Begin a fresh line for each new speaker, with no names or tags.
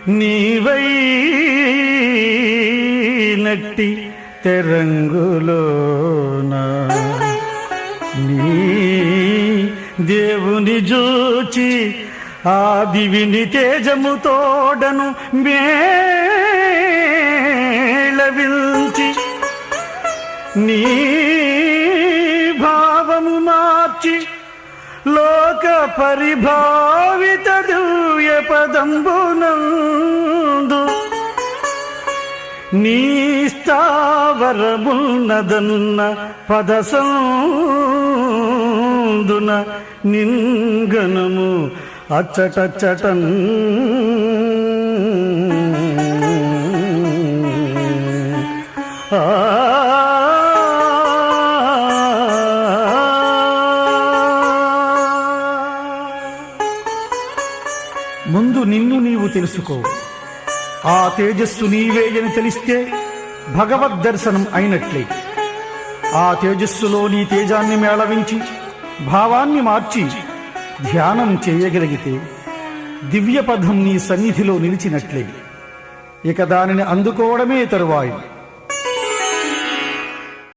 నీవైనట్టి తెరంగులోన నీ దేవుని జూచి ఆ దివిని తేజము తోడను మేళవించి నీ భావము మార్చి లోక పరిభావిత దివ్య పదంబునందు నీ స్థావరమున్నదన్న పదసందున నింగనము అచ్చటచ్చటన్ ముందు నిన్ను నీవు తెలుసుకో. ఆ తేజస్సు నీవే అని తెలిస్తే భగవద్ దర్శనం అయినట్లే. ఆ తేజస్సులో నీ తేజాన్ని మేళవించి భావాన్ని మార్చి ధ్యానం చేయగలిగితే దివ్యపదం నీ సన్నిధిలో నిలిచినట్లే. ఇక దానిని అందుకోవడమే తరువాయి.